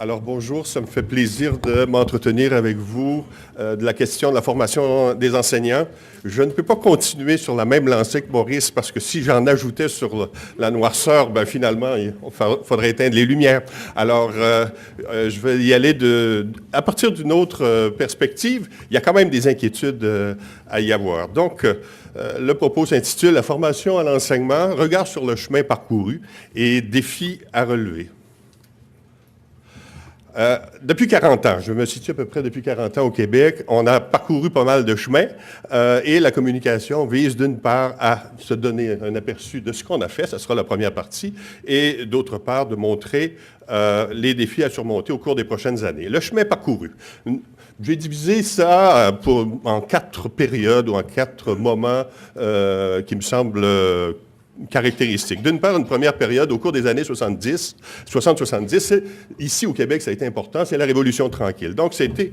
Alors bonjour, ça me fait plaisir de m'entretenir avec vous de la question de la formation des enseignants. Je ne peux pas continuer sur la même lancée que Maurice parce que si j'en ajoutais sur la noirceur, ben finalement, il faudrait éteindre les lumières. Alors, je vais y aller à partir d'une autre perspective. Il y a quand même des inquiétudes à y avoir. Donc, le propos s'intitule « La formation à l'enseignement, regard sur le chemin parcouru et défis à relever ». Depuis 40 ans, je me situe à peu près depuis 40 ans au Québec, on a parcouru pas mal de chemins et la communication vise d'une part à se donner un aperçu de ce qu'on a fait, ce sera la première partie, et d'autre part de montrer les défis à surmonter au cours des prochaines années. Le chemin parcouru. J'ai divisé ça en 4 périodes ou en 4 moments qui me semblent caractéristiques. D'une part, une première période au cours des années 60-70, ici au Québec, ça a été important, c'est la Révolution tranquille. Donc, c'était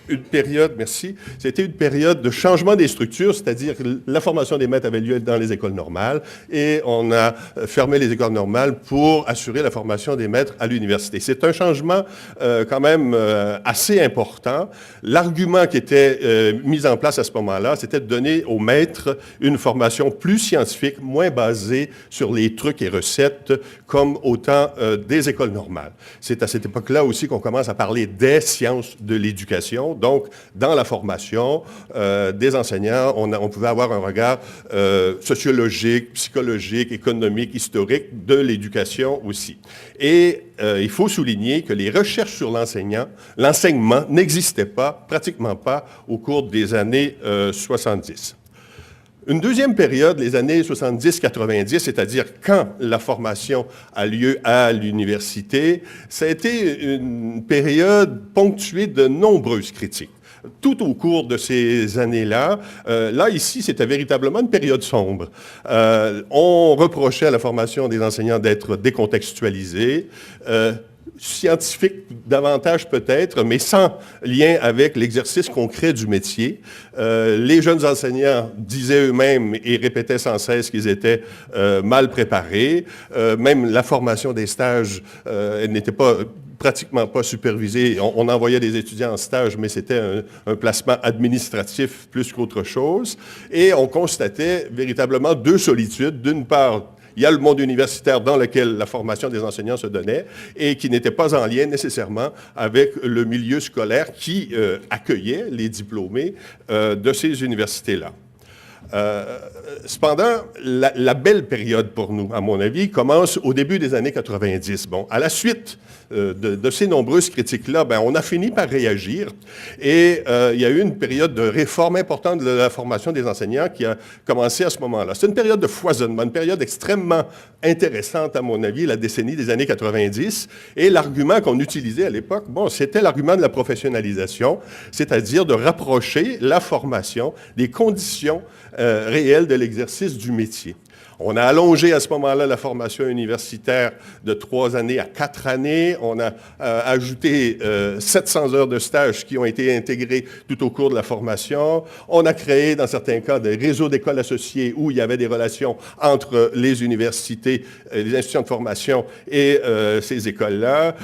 une période, merci, c'était une période de changement des structures, c'est-à-dire que la formation des maîtres avait lieu dans les écoles normales et on a fermé les écoles normales pour assurer la formation des maîtres à l'université. C'est un changement quand même assez important. L'argument qui était mis en place à ce moment-là, c'était de donner aux maîtres une formation plus scientifique, moins basée sur les trucs et recettes comme au temps des écoles normales. C'est à cette époque-là aussi qu'on commence à parler des sciences de l'éducation. Donc, dans la formation des enseignants, on pouvait avoir un regard sociologique, psychologique, économique, historique de l'éducation aussi. Et il faut souligner que les recherches sur l'enseignement n'existaient pas, pratiquement pas, au cours des années 70. Une deuxième période, les années 70-90, c'est-à-dire quand la formation a lieu à l'université, ça a été une période ponctuée de nombreuses critiques. Tout au cours de ces années-là, ici, c'était véritablement une période sombre. On reprochait à la formation des enseignants d'être décontextualisée, scientifique davantage peut-être, mais sans lien avec l'exercice concret du métier. Les jeunes enseignants disaient eux-mêmes et répétaient sans cesse qu'ils étaient mal préparés. Même la formation des stages, elle n'était pratiquement pas supervisée. On envoyait des étudiants en stage, mais c'était un placement administratif plus qu'autre chose. Et on constatait véritablement deux solitudes. D'une part, il y a le monde universitaire dans lequel la formation des enseignants se donnait et qui n'était pas en lien nécessairement avec le milieu scolaire qui accueillait les diplômés de ces universités-là. Cependant, la belle période pour nous, à mon avis, commence au début des années 90. Bon, à la suite de ces nombreuses critiques-là, on a fini par réagir et il y a eu une période de réforme importante de la formation des enseignants qui a commencé à ce moment-là. C'est une période de foisonnement, une période extrêmement intéressante, à mon avis, la décennie des années 90. Et l'argument qu'on utilisait à l'époque, c'était l'argument de la professionnalisation, c'est-à-dire de rapprocher la formation des conditions réelles de l'exercice du métier. On a allongé à ce moment-là la formation universitaire de 3 années à 4 années. On a ajouté 700 heures de stage qui ont été intégrées tout au cours de la formation. On a créé, dans certains cas, des réseaux d'écoles associées où il y avait des relations entre les universités, les institutions de formation et ces écoles-là.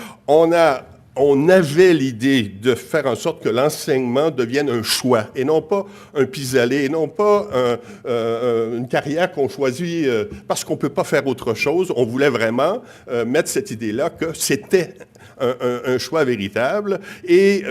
On avait l'idée de faire en sorte que l'enseignement devienne un choix et non pas un pis-aller, et non pas une carrière qu'on choisit parce qu'on ne peut pas faire autre chose. On voulait vraiment mettre cette idée-là que c'était un choix véritable. Et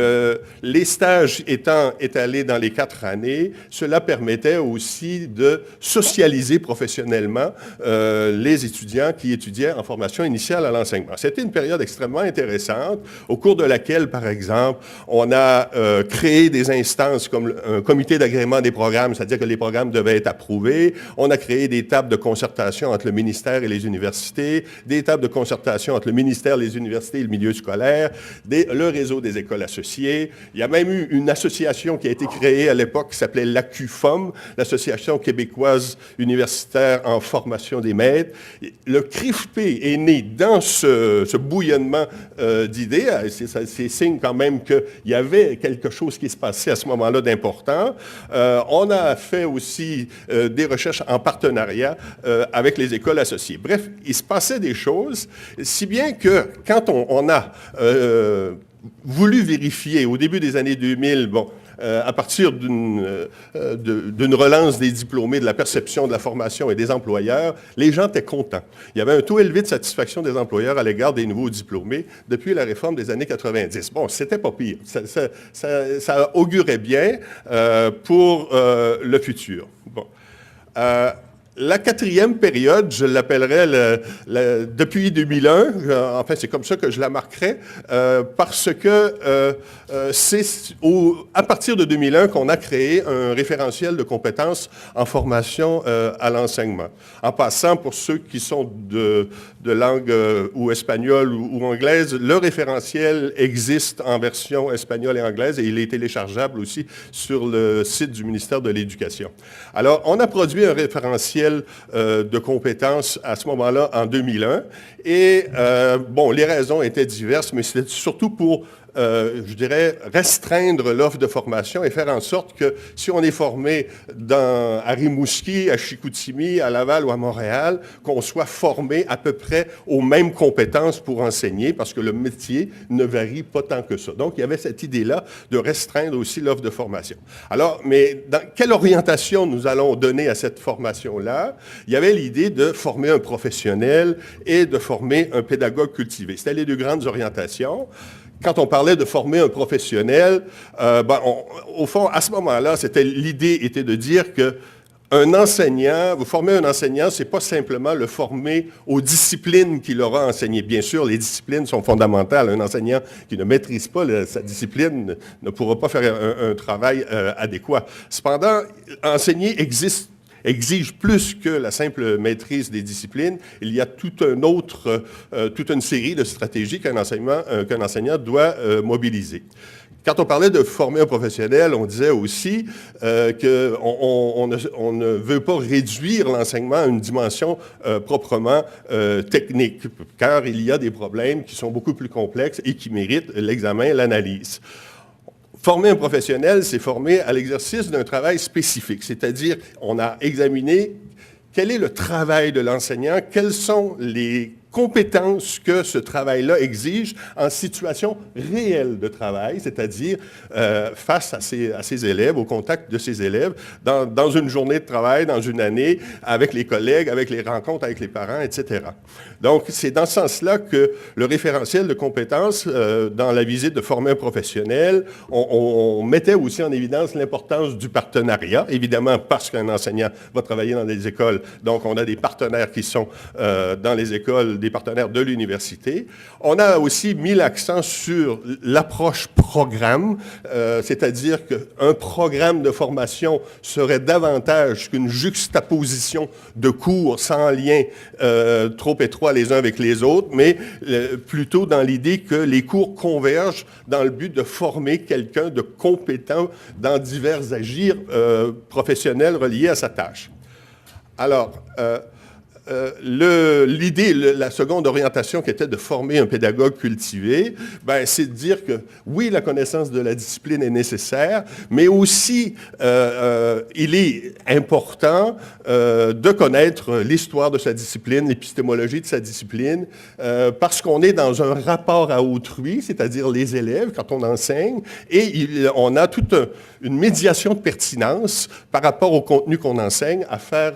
les stages étant étalés dans les 4 années, cela permettait aussi de socialiser professionnellement les étudiants qui étudiaient en formation initiale à l'enseignement. C'était une période extrêmement intéressante, au cours de laquelle, par exemple, on a créé des instances comme un comité d'agrément des programmes, c'est-à-dire que les programmes devaient être approuvés. On a créé des tables de concertation entre le ministère et les universités, des tables de concertation entre le ministère, les universités et le milieu scolaire, le réseau des écoles associées. Il y a même eu une association qui a été créée à l'époque qui s'appelait l'ACUFOM, l'Association québécoise universitaire en formation des maîtres. Le CRIFP est né dans ce bouillonnement d'idées. C'est signe quand même qu'il y avait quelque chose qui se passait à ce moment-là d'important. On a fait aussi des recherches en partenariat avec les écoles associées. Bref, il se passait des choses, si bien que quand on a voulu vérifier au début des années 2000, à partir d'une relance des diplômés, de la perception de la formation et des employeurs, les gens étaient contents. Il y avait un taux élevé de satisfaction des employeurs à l'égard des nouveaux diplômés depuis la réforme des années 90. Bon, c'était pas pire. Ça augurait bien pour le futur. Bon. La quatrième période, je l'appellerais depuis 2001, enfin c'est comme ça que je la marquerais, parce que c'est à partir de 2001 qu'on a créé un référentiel de compétences en formation à l'enseignement. En passant, pour ceux qui sont de langue ou espagnole ou anglaise, le référentiel existe en version espagnole et anglaise et il est téléchargeable aussi sur le site du ministère de l'Éducation. Alors, on a produit un référentiel de compétences à ce moment-là en 2001 et, les raisons étaient diverses, mais c'était surtout pour je dirais, restreindre l'offre de formation et faire en sorte que si on est formé à Rimouski, à Chicoutimi, à Laval ou à Montréal, qu'on soit formé à peu près aux mêmes compétences pour enseigner, parce que le métier ne varie pas tant que ça. Donc, il y avait cette idée-là de restreindre aussi l'offre de formation. Alors, mais dans quelle orientation nous allons donner à cette formation-là? Il y avait l'idée de former un professionnel et de former un pédagogue cultivé. C'était les deux grandes orientations. Quand on parlait de former un professionnel, au fond, à ce moment-là, l'idée était de dire que vous former un enseignant, c'est pas simplement le former aux disciplines qu'il aura enseignées. Bien sûr, les disciplines sont fondamentales. Un enseignant qui ne maîtrise pas sa discipline ne pourra pas faire un travail adéquat. Cependant, enseigner exige plus que la simple maîtrise des disciplines. Il y a toute une série de stratégies qu'un enseignant doit mobiliser. Quand on parlait de former un professionnel, on disait aussi qu'on ne veut pas réduire l'enseignement à une dimension proprement technique, car il y a des problèmes qui sont beaucoup plus complexes et qui méritent l'examen, l'analyse. Former un professionnel, c'est former à l'exercice d'un travail spécifique, c'est-à-dire on a examiné quel est le travail de l'enseignant, quelles sont les compétences que ce travail-là exige en situation réelle de travail, c'est-à-dire face à ses élèves, au contact de ses élèves, dans une journée de travail, dans une année, avec les collègues, avec les rencontres avec les parents, etc. Donc, c'est dans ce sens-là que le référentiel de compétences, dans la visite de former un professionnel, on mettait aussi en évidence l'importance du partenariat, évidemment parce qu'un enseignant va travailler dans des écoles, donc on a des partenaires qui sont dans les écoles, des partenaires de l'université. On a aussi mis l'accent sur l'approche programme, c'est-à-dire qu'un programme de formation serait davantage qu'une juxtaposition de cours sans lien trop étroit les uns avec les autres, mais plutôt dans l'idée que les cours convergent dans le but de former quelqu'un de compétent dans divers agirs professionnels reliés à sa tâche. Alors, la seconde orientation qui était de former un pédagogue cultivé, c'est de dire que oui, la connaissance de la discipline est nécessaire, mais aussi il est important de connaître l'histoire de sa discipline, l'épistémologie de sa discipline, parce qu'on est dans un rapport à autrui, c'est-à-dire les élèves quand on enseigne, et on a toute une médiation de pertinence par rapport au contenu qu'on enseigne à faire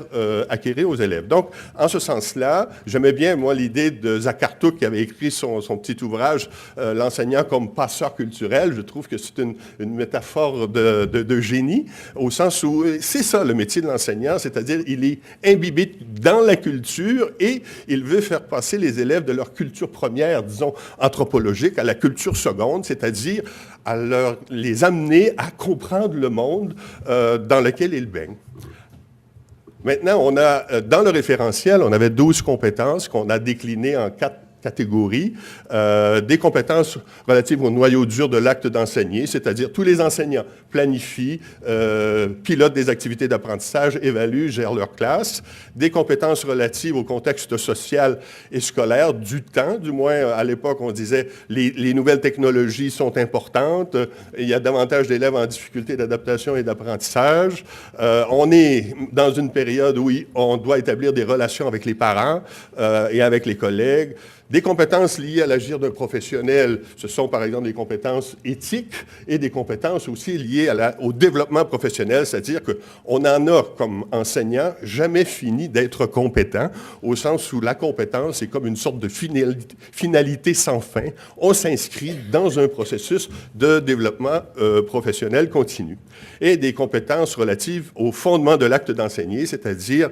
acquérir aux élèves. Donc, en ce sens-là, j'aimais bien, moi, l'idée de Zakartuk qui avait écrit son petit ouvrage « L'enseignant comme passeur culturel ». Je trouve que c'est une métaphore de génie, au sens où c'est ça le métier de l'enseignant, c'est-à-dire il est imbibé dans la culture et il veut faire passer les élèves de leur culture première, disons, anthropologique, à la culture seconde, c'est-à-dire à les amener à comprendre le monde dans lequel ils baignent. Maintenant, dans le référentiel, on avait 12 compétences qu'on a déclinées en 4 catégories. Des compétences relatives au noyau dur de l'acte d'enseigner, c'est-à-dire tous les enseignants planifient, pilotent des activités d'apprentissage, évaluent, gèrent leur classe. Des compétences relatives au contexte social et scolaire, du temps, du moins à l'époque on disait les nouvelles technologies sont importantes, il y a davantage d'élèves en difficulté d'adaptation et d'apprentissage. On est dans une période où on doit établir des relations avec les parents et avec les collègues, Des compétences liées à l'agir d'un professionnel, ce sont par exemple des compétences éthiques et des compétences aussi liées au développement professionnel, c'est-à-dire qu'on n'en a comme enseignant jamais fini d'être compétent, au sens où la compétence est comme une sorte de finalité sans fin. On s'inscrit dans un processus de développement professionnel continu. Et des compétences relatives au fondement de l'acte d'enseigner, c'est-à-dire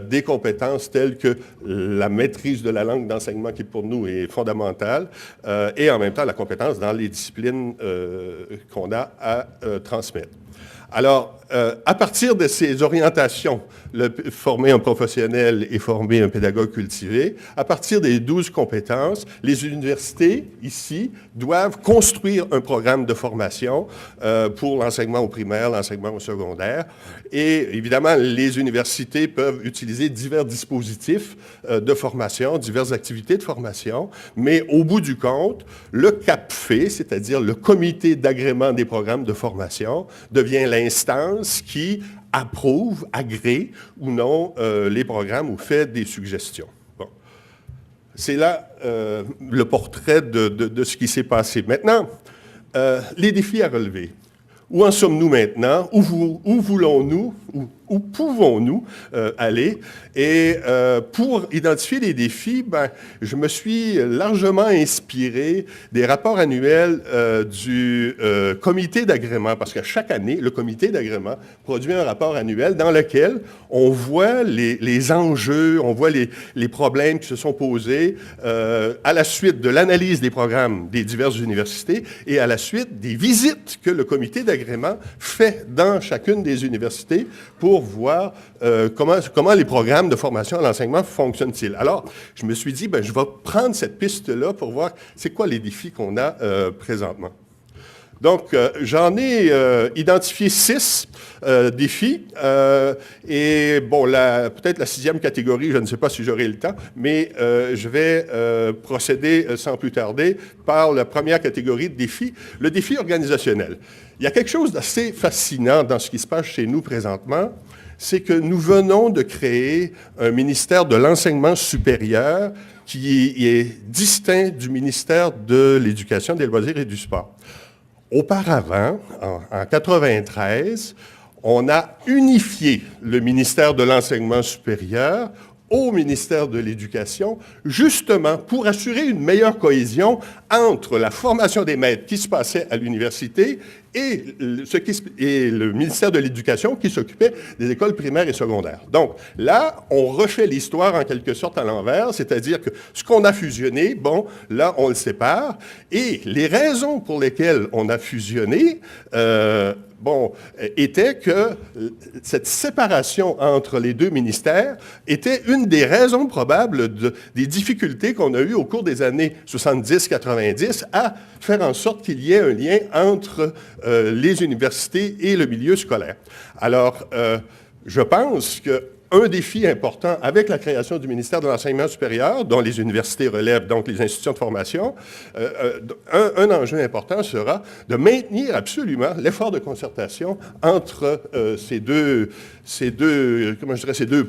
des compétences telles que la maîtrise de la langue d'enseignement qui pour nous est fondamentale, et en même temps la compétence dans les disciplines qu'on a à transmettre. Alors, à partir de ces orientations, former un professionnel et former un pédagogue cultivé, à partir des 12 compétences, les universités, ici, doivent construire un programme de formation pour l'enseignement au primaire, l'enseignement au secondaire. Et évidemment, les universités peuvent utiliser divers dispositifs de formation, diverses activités de formation, mais au bout du compte, le CAPFE, c'est-à-dire le comité d'agrément des programmes de formation, devient l'instance qui approuve, agrée ou non les programmes ou fait des suggestions. Bon. C'est là le portrait de ce qui s'est passé. Maintenant, les défis à relever. Où en sommes-nous maintenant? Où voulons-nous, où pouvons-nous aller? Et pour identifier les défis, je me suis largement inspiré des rapports annuels du comité d'agrément, parce que chaque année, le comité d'agrément produit un rapport annuel dans lequel on voit les enjeux, on voit les problèmes qui se sont posés à la suite de l'analyse des programmes des diverses universités et à la suite des visites que le comité d'agrément fait dans chacune des universités pour voir comment les programmes de formation à l'enseignement fonctionnent-ils. Alors, je me suis dit, je vais prendre cette piste-là pour voir c'est quoi les défis qu'on a présentement. Donc, j'en ai identifié 6 défis. Et bon, peut-être la 6e catégorie, je ne sais pas si j'aurai le temps, mais je vais procéder sans plus tarder par la première catégorie de défis, le défi organisationnel. Il y a quelque chose d'assez fascinant dans ce qui se passe chez nous présentement, c'est que nous venons de créer un ministère de l'enseignement supérieur qui est distinct du ministère de l'Éducation, des loisirs et du sport. Auparavant, en 1993, on a unifié le ministère de l'Enseignement supérieur au ministère de l'Éducation, justement pour assurer une meilleure cohésion entre la formation des maîtres qui se passait à l'université et le ministère de l'Éducation qui s'occupait des écoles primaires et secondaires. Donc là, on refait l'histoire en quelque sorte à l'envers, c'est-à-dire que ce qu'on a fusionné, bon, là, on le sépare, et les raisons pour lesquelles on a fusionné, était que cette séparation entre les deux ministères était une des raisons probables des difficultés qu'on a eues au cours des années 70-90 à faire en sorte qu'il y ait un lien entre les universités et le milieu scolaire. Alors, je pense qu'un défi important avec la création du ministère de l'Enseignement supérieur, dont les universités relèvent donc les institutions de formation, un enjeu important sera de maintenir absolument l'effort de concertation entre ces deux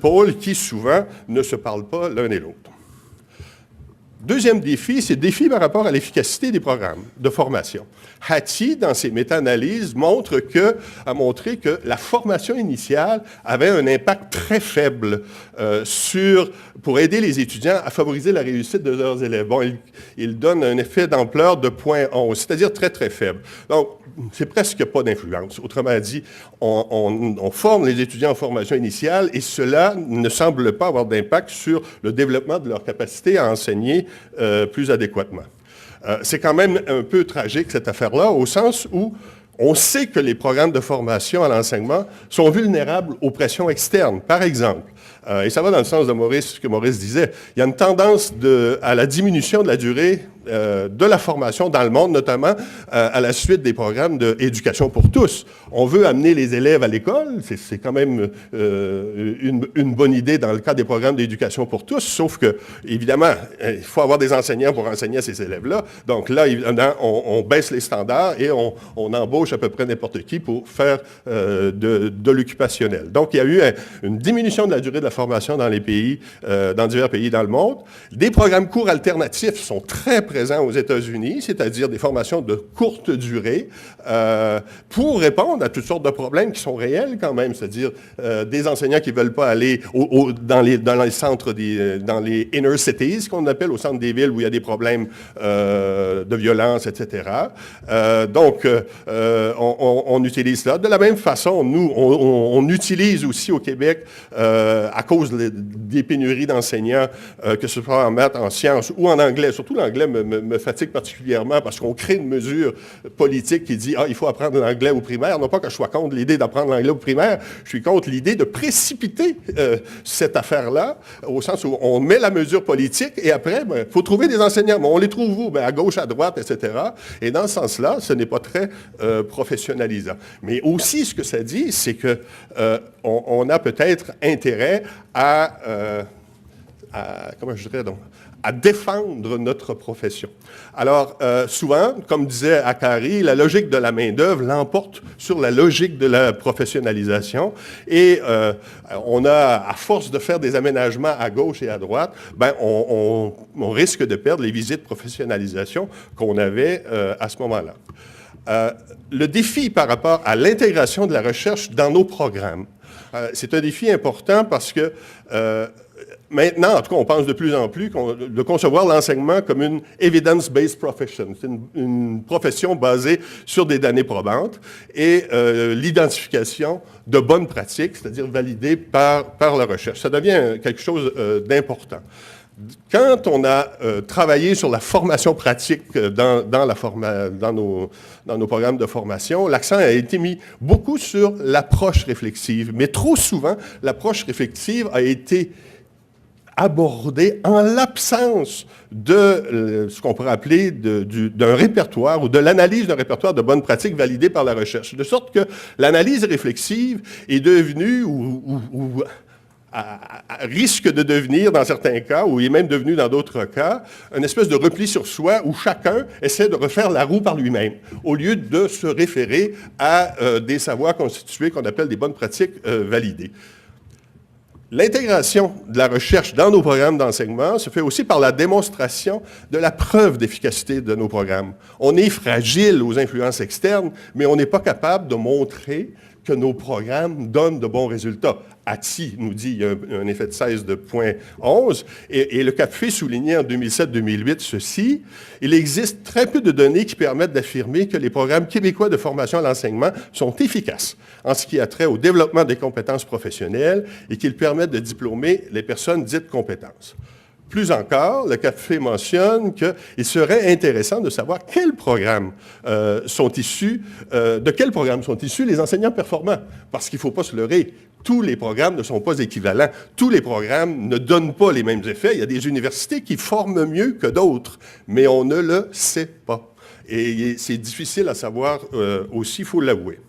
pôles qui souvent ne se parlent pas l'un et l'autre. Deuxième défi, c'est le défi par rapport à l'efficacité des programmes de formation. Hattie, dans ses méta-analyses, a montré que la formation initiale avait un impact très faible pour aider les étudiants à favoriser la réussite de leurs élèves. Bon, il donne un effet d'ampleur de 0,11, c'est-à-dire très, très faible. Donc, c'est presque pas d'influence. Autrement dit, on forme les étudiants en formation initiale et cela ne semble pas avoir d'impact sur le développement de leur capacité à enseigner plus adéquatement. C'est quand même un peu tragique, cette affaire-là, au sens où on sait que les programmes de formation à l'enseignement sont vulnérables aux pressions externes. Par exemple, et ça va dans le sens de ce que Maurice disait, il y a une tendance à la diminution de la durée de la formation dans le monde, notamment à la suite des programmes d'éducation pour tous. On veut amener les élèves à l'école, c'est quand même une bonne idée dans le cadre des programmes d'éducation pour tous, sauf que, évidemment, il faut avoir des enseignants pour enseigner à ces élèves-là. Donc là, évidemment, on baisse les standards et on embauche à peu près n'importe qui pour faire de l'occupationnel. Donc, il y a eu une diminution de la durée de la formation dans dans divers pays dans le monde. Des programmes courts alternatifs sont très présents aux États-Unis, c'est-à-dire des formations de courte durée pour répondre à toutes sortes de problèmes qui sont réels quand même, c'est-à-dire des enseignants qui ne veulent pas aller dans les centres, dans les inner cities, qu'on appelle, au centre des villes où il y a des problèmes de violence, etc. Donc, on utilise ça. De la même façon, nous, on utilise aussi au Québec, à cause des pénuries d'enseignants, que ce soit en maths, en sciences ou en anglais. Surtout l'anglais me fatigue particulièrement parce qu'on crée une mesure politique qui dit « Ah, il faut apprendre l'anglais au primaire ». Non pas que je sois contre l'idée d'apprendre l'anglais au primaire, je suis contre l'idée de précipiter cette affaire-là, au sens où on met la mesure politique et après, il faut trouver des enseignants. Mais on les trouve où? À gauche, à droite, etc. Et dans ce sens-là, ce n'est pas très professionnalisant. Mais aussi, ce que ça dit, c'est qu'on a peut-être intérêt comment je dirais donc, à défendre notre profession. Alors, souvent, comme disait Akari, la logique de la main-d'œuvre l'emporte sur la logique de la professionnalisation. Et on a, à force de faire des aménagements à gauche et à droite, on risque de perdre les visées de professionnalisation qu'on avait à ce moment-là. Le défi par rapport à l'intégration de la recherche dans nos programmes, c'est un défi important parce que maintenant, en tout cas, on pense de plus en plus de concevoir l'enseignement comme une evidence-based profession. C'est une profession basée sur des données probantes et l'identification de bonnes pratiques, c'est-à-dire validées par la recherche. Ça devient quelque chose d'important. Quand on a travaillé sur la formation pratique dans nos programmes de formation, l'accent a été mis beaucoup sur l'approche réflexive. Mais trop souvent, l'approche réflexive a été abordée en l'absence de ce qu'on pourrait appeler d'un répertoire ou de l'analyse d'un répertoire de bonnes pratiques validées par la recherche. De sorte que l'analyse réflexive est devenue risque de devenir, dans certains cas, ou est même devenu dans d'autres cas, une espèce de repli sur soi où chacun essaie de refaire la roue par lui-même, au lieu de se référer à des savoirs constitués qu'on appelle des bonnes pratiques validées. L'intégration de la recherche dans nos programmes d'enseignement se fait aussi par la démonstration de la preuve d'efficacité de nos programmes. On est fragile aux influences externes, mais on n'est pas capable de montrer que nos programmes donnent de bons résultats. ATSI nous dit qu'il y a un effet de 16 de 0,11, et le CAPFE soulignait en 2007-2008 ceci: il existe très peu de données qui permettent d'affirmer que les programmes québécois de formation à l'enseignement sont efficaces en ce qui a trait au développement des compétences professionnelles et qu'ils permettent de diplômer les personnes dites compétences. Plus encore, le CAPFE mentionne qu'il serait intéressant de savoir de quels programmes sont issus les enseignants performants. Parce qu'il ne faut pas se leurrer, tous les programmes ne sont pas équivalents. Tous les programmes ne donnent pas les mêmes effets. Il y a des universités qui forment mieux que d'autres, mais on ne le sait pas. Et c'est difficile à savoir aussi, il faut l'avouer.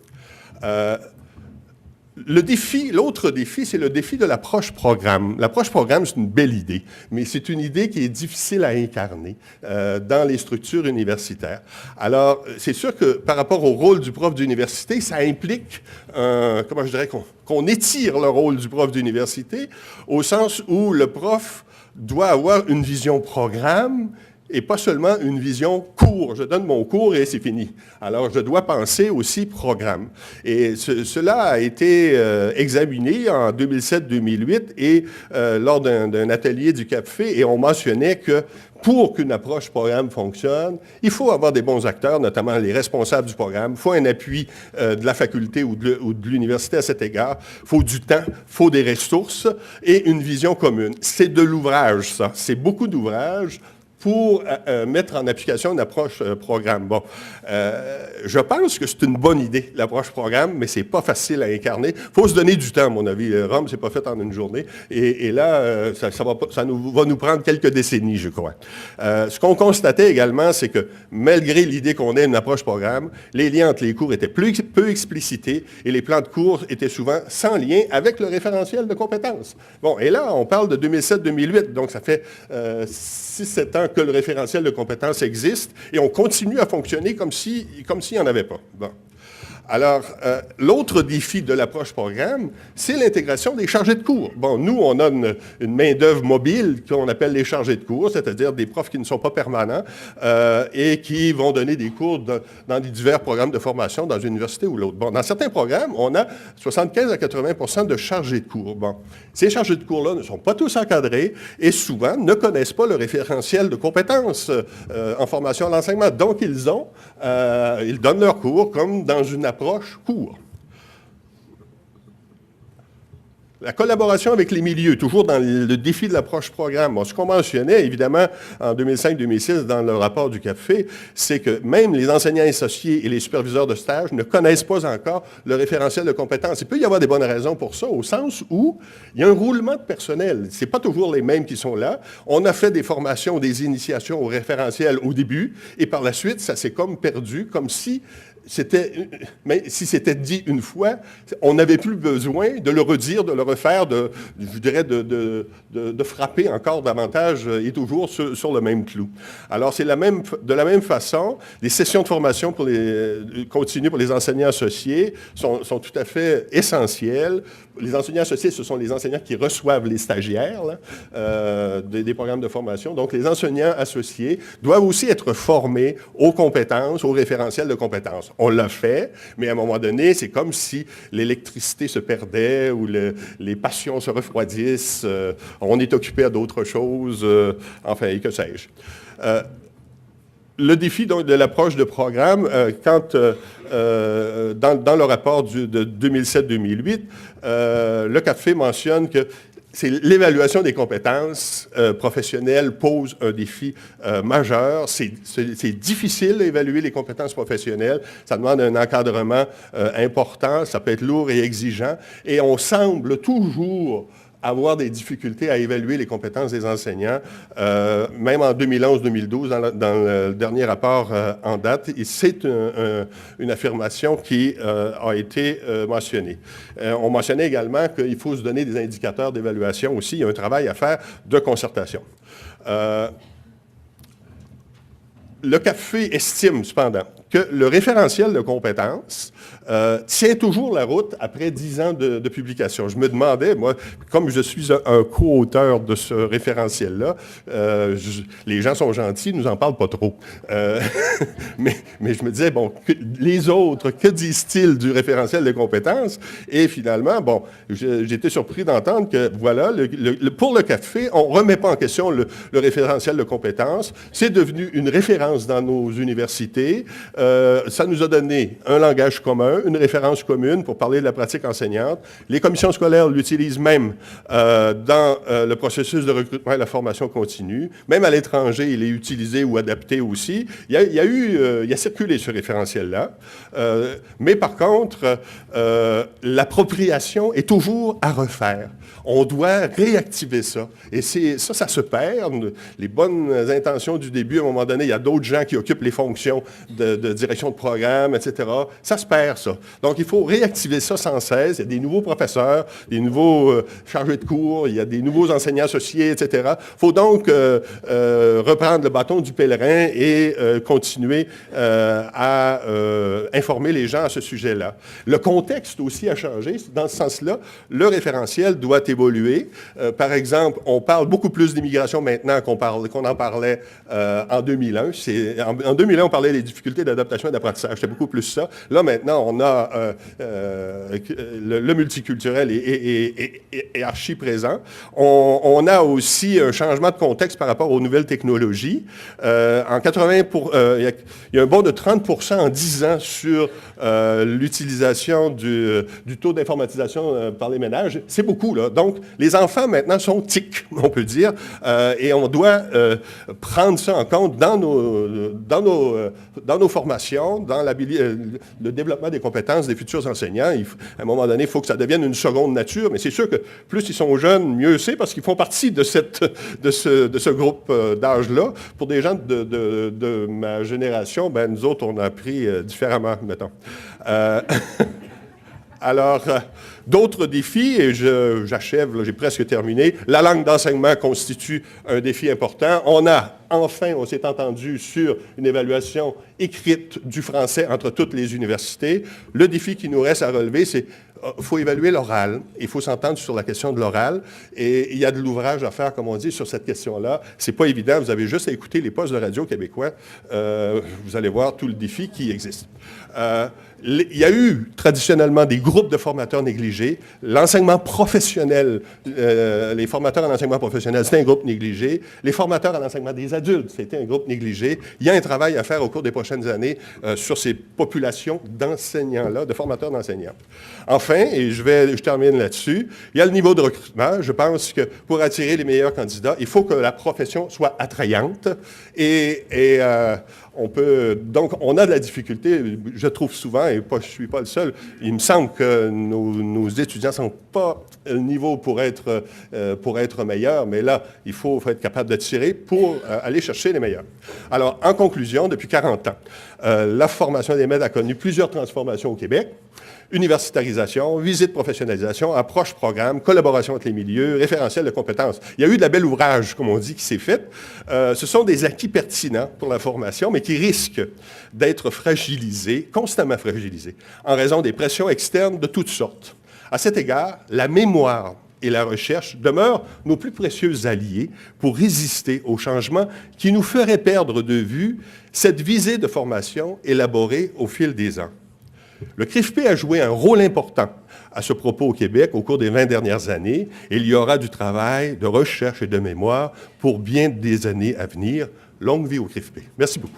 L'autre défi, c'est le défi de l'approche programme. L'approche programme, c'est une belle idée, mais c'est une idée qui est difficile à incarner dans les structures universitaires. Alors, c'est sûr que par rapport au rôle du prof d'université, ça implique, comment je dirais, qu'on étire le rôle du prof d'université, au sens où le prof doit avoir une vision programme et pas seulement une vision cours. Je donne mon cours et c'est fini. Alors, je dois penser aussi programme. Et cela a été examiné en 2007-2008 et lors d'un atelier du CAPFE, et on mentionnait que pour qu'une approche programme fonctionne, il faut avoir des bons acteurs, notamment les responsables du programme. Il faut un appui de la faculté ou de l'université à cet égard. Il faut du temps, il faut des ressources et une vision commune. C'est de l'ouvrage, ça. C'est beaucoup d'ouvrage pour mettre en application une approche programme. Bon, je pense que c'est une bonne idée, l'approche programme, mais c'est pas facile à incarner. Il faut se donner du temps, à mon avis. Rome, c'est pas fait en une journée. Et là, ça va nous prendre quelques décennies, je crois. Ce qu'on constatait également, c'est que malgré l'idée qu'on ait une approche programme, les liens entre les cours étaient peu explicités et les plans de cours étaient souvent sans lien avec le référentiel de compétences. Bon, et là, on parle de 2007-2008, donc ça fait 6-7 ans que le référentiel de compétences existe, et on continue à fonctionner comme s'il n'y en avait pas. Bon. Alors, l'autre défi de l'approche programme, c'est l'intégration des chargés de cours. Bon, nous, on a une main-d'œuvre mobile qu'on appelle les chargés de cours, c'est-à-dire des profs qui ne sont pas permanents et qui vont donner des cours dans des divers programmes de formation dans une université ou l'autre. Bon, dans certains programmes, on a 75 à 80 de chargés de cours. Bon, ces chargés de cours-là ne sont pas tous encadrés et souvent ne connaissent pas le référentiel de compétences en formation à l'enseignement. Donc, ils donnent leurs cours comme dans une approche cours. La collaboration avec les milieux, toujours dans le défi de l'approche programme. Bon, ce qu'on mentionnait, évidemment, en 2005-2006, dans le rapport du CAPFE, c'est que même les enseignants associés et les superviseurs de stage ne connaissent pas encore le référentiel de compétences. Il peut y avoir des bonnes raisons pour ça, au sens où il y a un roulement de personnel. Ce n'est pas toujours les mêmes qui sont là. On a fait des formations, des initiations au référentiel au début, et par la suite, ça s'est comme perdu, comme si c'était dit une fois, on n'avait plus besoin de le redire, de le refaire, je dirais de frapper encore davantage et toujours sur le même clou. Alors, c'est de la même façon, les sessions de formation continues pour les enseignants associés sont tout à fait essentielles. Les enseignants associés, ce sont les enseignants qui reçoivent les stagiaires là, des programmes de formation. Donc, les enseignants associés doivent aussi être formés aux compétences, aux référentiels de compétences. On l'a fait, mais à un moment donné, c'est comme si l'électricité se perdait ou les passions se refroidissent, on est occupé à d'autres choses, enfin, et que sais-je. Le défi donc, de l'approche de programme, dans le rapport de 2007-2008, le CAPFE mentionne que l'évaluation des compétences professionnelles pose un défi majeur. C'est difficile d'évaluer les compétences professionnelles. Ça demande un encadrement important. Ça peut être lourd et exigeant. Et on semble toujours avoir des difficultés à évaluer les compétences des enseignants, même en 2011-2012, dans le dernier rapport en date, et c'est une affirmation qui a été mentionnée. On mentionnait également qu'il faut se donner des indicateurs d'évaluation aussi. Il y a un travail à faire de concertation. Le CAPFE estime, cependant, que le référentiel de compétences tient toujours la route après 10 ans de publication. Je me demandais, moi, comme je suis un co-auteur de ce référentiel-là, les gens sont gentils, ils ne nous en parlent pas trop. Mais je me disais, bon, les autres, que disent-ils du référentiel de compétences? Et finalement, bon, j'étais surpris d'entendre que, voilà, pour le CAPFE, on ne remet pas en question le référentiel de compétences. C'est devenu une référence dans nos universités. Ça nous a donné un langage commun, une référence commune pour parler de la pratique enseignante. Les commissions scolaires l'utilisent même dans le processus de recrutement et la formation continue. Même à l'étranger, il est utilisé ou adapté aussi. Il a circulé ce référentiel-là. Mais par contre, l'appropriation est toujours à refaire. On doit réactiver ça. Et ça se perd. Les bonnes intentions du début, à un moment donné, il y a d'autres gens qui occupent les fonctions de direction de programme, etc. Ça se perd, ça. Donc, il faut réactiver ça sans cesse. Il y a des nouveaux professeurs, des nouveaux chargés de cours, il y a des nouveaux enseignants associés, etc. Il faut donc reprendre le bâton du pèlerin et continuer à informer les gens à ce sujet-là. Le contexte aussi a changé. Dans ce sens-là, le référentiel doit évoluer. Par exemple, on parle beaucoup plus d'immigration maintenant qu'on en parlait en 2001. En 2001, on parlait des difficultés d'adaptation et d'apprentissage. C'était beaucoup plus ça. Là, maintenant, on a le multiculturel est archi présent. On a aussi un changement de contexte par rapport aux nouvelles technologies. En 80, il y a un bond de 30% en 10 ans sur l'utilisation du taux d'informatisation par les ménages. C'est beaucoup, là. Donc, les enfants, maintenant, sont TIC, on peut dire, et on doit prendre ça en compte dans nos formations, dans le développement des compétences des futurs enseignants. À un moment donné, il faut que ça devienne une seconde nature, mais c'est sûr que plus ils sont jeunes, mieux c'est, parce qu'ils font partie de ce groupe d'âge-là. Pour des gens de ma génération, ben, nous autres, on a appris différemment, mettons. Alors, d'autres défis, et j'achève, j'ai presque terminé. La langue d'enseignement constitue un défi important. On s'est entendu sur une évaluation écrite du français entre toutes les universités. Le défi qui nous reste à relever, c'est qu'il faut évaluer l'oral. Il faut s'entendre sur la question de l'oral. Et il y a de l'ouvrage à faire, comme on dit, sur cette question-là. C'est pas évident. Vous avez juste à écouter les postes de radio québécois. Vous allez voir tout le défi qui existe. Il y a eu traditionnellement des groupes de formateurs négligés. L'enseignement professionnel, les formateurs en enseignement professionnel, c'est un groupe négligé. Les formateurs en enseignement des adultes, c'était un groupe négligé. Il y a un travail à faire au cours des prochaines années sur ces populations d'enseignants-là, de formateurs d'enseignants. Enfin, et je termine là-dessus, il y a le niveau de recrutement. Je pense que pour attirer les meilleurs candidats, il faut que la profession soit attrayante donc, on a de la difficulté, je trouve souvent, et je ne suis pas le seul, il me semble que nos étudiants ne sont pas au niveau pour être meilleurs, mais là, il faut être capable d'attirer pour aller chercher les meilleurs. Alors, en conclusion, depuis 40 ans, la formation des maîtres a connu plusieurs transformations au Québec. Universitarisation, visite professionnalisation, approche programme, collaboration entre les milieux, référentiel de compétences. Il y a eu de la belle ouvrage, comme on dit, qui s'est fait. Ce sont des acquis pertinents pour la formation, mais qui risquent d'être fragilisés, constamment fragilisés, en raison des pressions externes de toutes sortes. À cet égard, la mémoire et la recherche demeurent nos plus précieux alliés pour résister aux changements qui nous feraient perdre de vue cette visée de formation élaborée au fil des ans. Le CRIFP a joué un rôle important à ce propos au Québec au cours des 20 dernières années, et il y aura du travail de recherche et de mémoire pour bien des années à venir. Longue vie au CRIFP. Merci beaucoup.